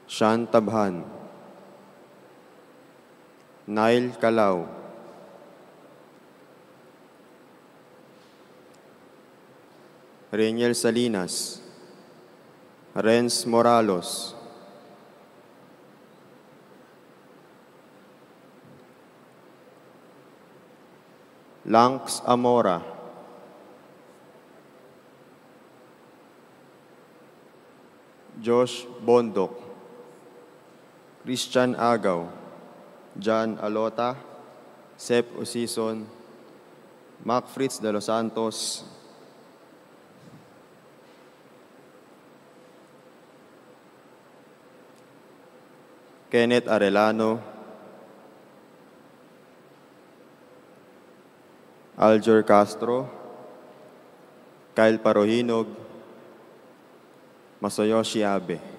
S1: Sean Tabhan, Nail Calao, Reniel Salinas, Renz Moralos, Lanks Amora, Josh Bondok, Christian Agaw, John Alota, Sep Usison, Mac Fritz de los Santos, Kenneth Arellano, Aljor Castro, Kyle Parohinog, Masayoshi Abe.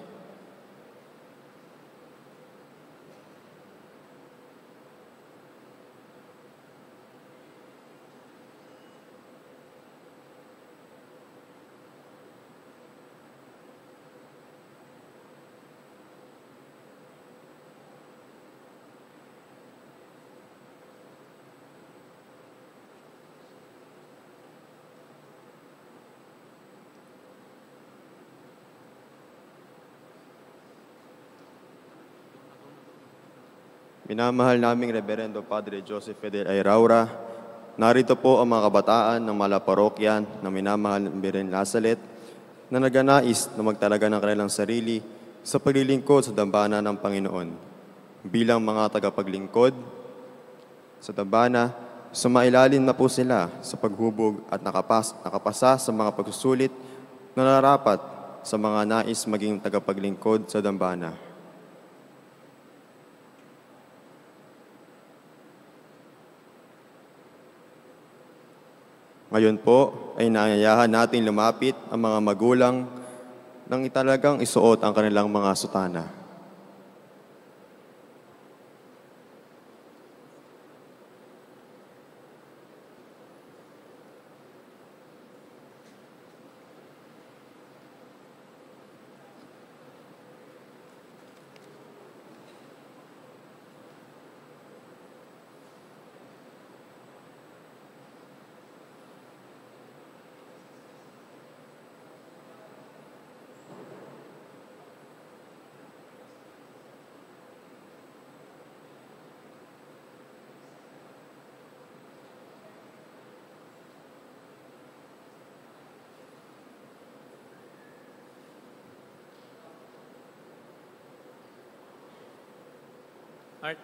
S1: Minamahal naming Reverendo Padre Joseph Fidel Ayraura, narito po ang mga kabataan ng malaparokyan ng minamahal ng Biren Lasalet na naganais na magtalaga ng kanilang sarili sa paglilingkod sa dambana ng Panginoon. Bilang mga tagapaglingkod sa dambana, sumailalim na po sila sa paghubog at nakapasa sa mga pagsusulit na nararapat sa mga nais maging tagapaglingkod sa dambana. Ngayon po ay naanyayahan natin lumapit ang mga magulang nang italagang isuot ang kanilang mga sutana.
S2: Art.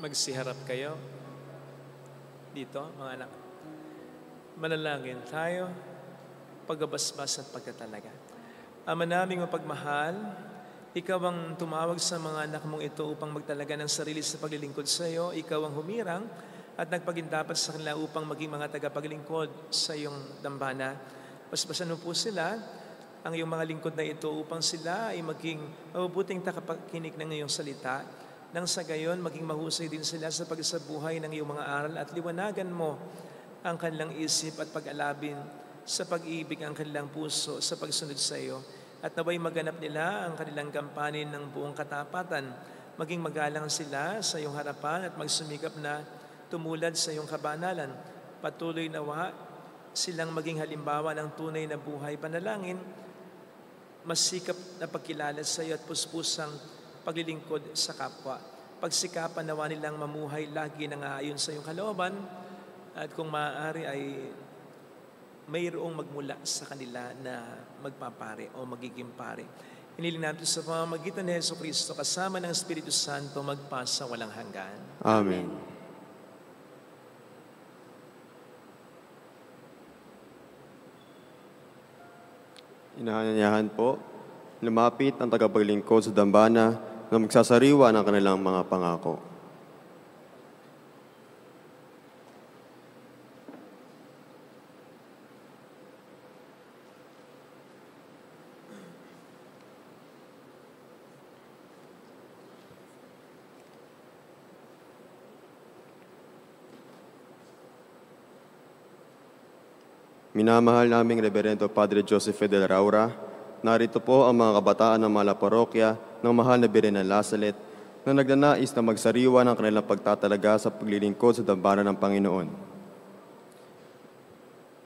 S2: Magsiharap kayo. Dito, mga anak. Manalangin tayo, pagbabasbas at pagkatalaga. Ama naming mapagmahal, ikaw ang tumawag sa mga anak mong ito upang magtalaga ng sarili sa paglilingkod sa iyo. Ikaw ang humirang at nagpagindapat sa kanila upang maging mga tagapaglingkod sa iyong dambana. Basbasan mo po sila, ang iyong mga lingkod na ito, upang sila ay maging mabubuting takapakinig ng iyong salita, nang sa gayon maging mahusay din sila sa pagsabuhay ng iyong mga aral at liwanagan mo ang kanilang isip at pag-alabin sa pag-ibig ang kanilang puso sa pagsunod sa iyo. At naway maganap nila ang kanilang kampanin ng buong katapatan, maging magalang sila sa iyong harapan at magsumikap na tumulad sa iyong kabanalan. Patuloy nawa silang maging halimbawa ng tunay na buhay panalangin, masikap na pagkilala sa iyo at puspusang paglilingkod sa kapwa. Pagsikapan nawa nilang mamuhay lagi nang aayon sa iyong kalooban, at kung maaari ay mayroong magmula sa kanila na magpapare o magiging pare. Hiniling natin sa pamamagitan ni Jesucristo kasama ng Espiritu Santo magpasa walang hanggan.
S1: Amen. Inaanyayahan po, lumapit ang tagapaglingkod sa dambana na magsasariwa ng kanilang mga pangako. Minamahal naming Reverendo Padre Joseph del Raura, narito po ang mga kabataan ng mga parokya ng mahal na Birhen ng Lasalet na nagnanais na magsariwa ng kanilang pagtatalaga sa paglilingkod sa dambana ng Panginoon.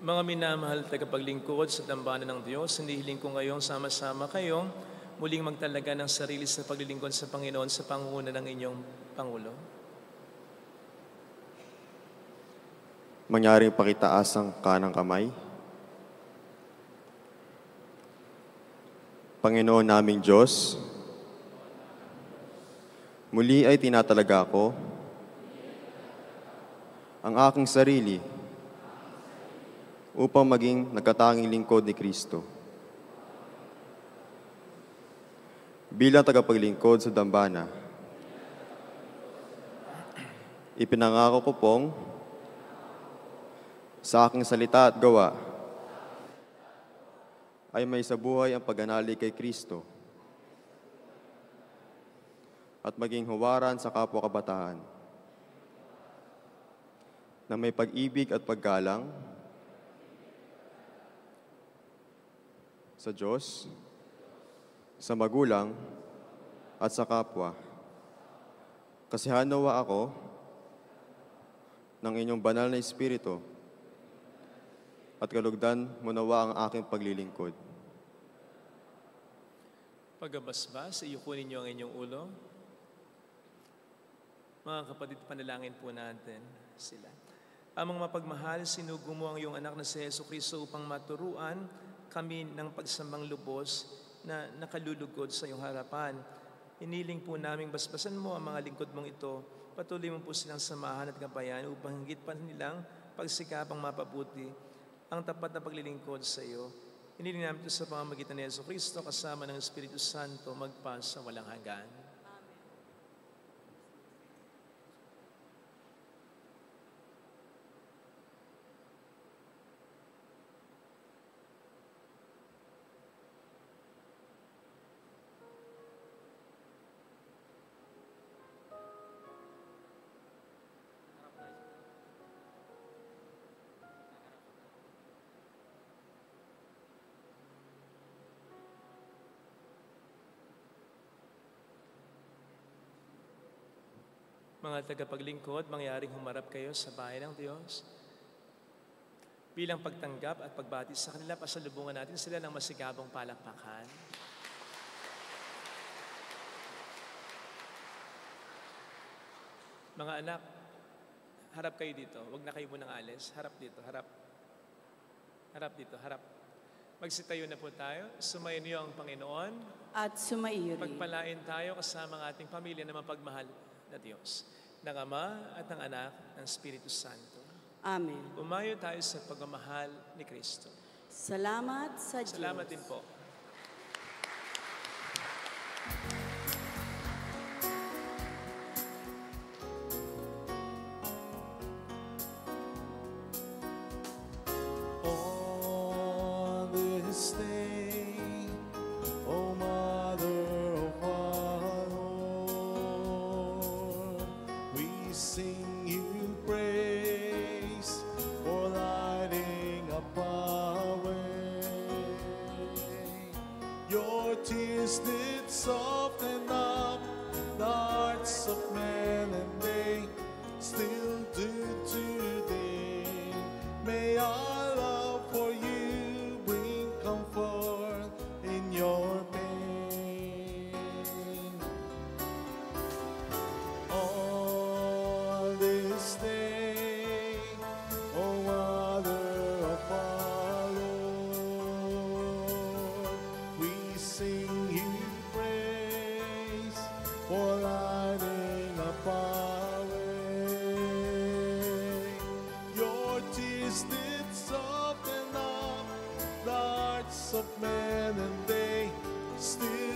S2: Mga minamahal tagapaglingkod sa dambana ng Diyos, hinihiling ko ngayong sama-sama kayong muling magtalaga ng sarili sa paglilingkod sa Panginoon sa pangunguna ng inyong Pangulo.
S1: Mangyaring pakitaas ang kanang kamay. Panginoon naming Diyos, muli ay tinatalaga ko ang aking sarili upang maging nagkatanging lingkod ni Kristo. Bilang tagapaglingkod sa dambana, ipinangako ko pong sa aking salita at gawa ay may sabuhay ang pagganali kay Kristo at maging huwaran sa kapwa-kabataan na may pag-ibig at paggalang sa Diyos, sa magulang at sa kapwa. Kasihan nawa ako ng inyong banal na Espiritu at kalugdan mo nawa ang aking paglilingkod.
S2: Pagabasbas, iyukunin niyo ang inyong ulo. Mga kapatid, panalangin po natin sila. Amang mapagmahal, sinugo mo ang iyong anak na si Jesucristo upang maturuan kami ng pagsambang lubos na nakalulugod sa iyong harapan. Iniling po naming basbasan mo ang mga lingkod mong ito. Patuloy mo po silang samahan at gabayan upang higit pa nilang pagsikapang mapabuti ang tapat na paglilingkod sa iyo. Hiniling namin ito sa pamamagitan ni Jesucristo kasama ng Espiritu Santo magpasa walang hanggan. Mga tagapaglingkod, mangyaring humarap kayo sa bayan ng Diyos. Bilang pagtanggap at pagbati sa kanila, pasalubungan natin sila ng masigabong palakpakan. Mga anak, harap kayo dito. Huwag na kayo munang alis. Harap dito, harap. Harap dito, harap. Magsitayo na po tayo. Sumayin niyo ang Panginoon.
S3: At sumaiyo rin.
S2: Pagpalain tayo kasama ang ating pamilya na mapagmahal na Diyos. ng Ama at ng Anak ng Espiritu Santo.
S3: Amen.
S2: Umayo tayo sa pagmamahal ni Kristo.
S3: Salamat sa Diyos.
S2: Salamat din po.
S6: On this day, O Mother of our Lord, we sing you praise for lighting up our way. Your tears did soften up the hearts of men, and they still do today. May our love for you bring comfort in your pain. On this day, O Mother of our Lord, we sing you praise for lighting up our way. Your tears did soften up the hearts of men, and they still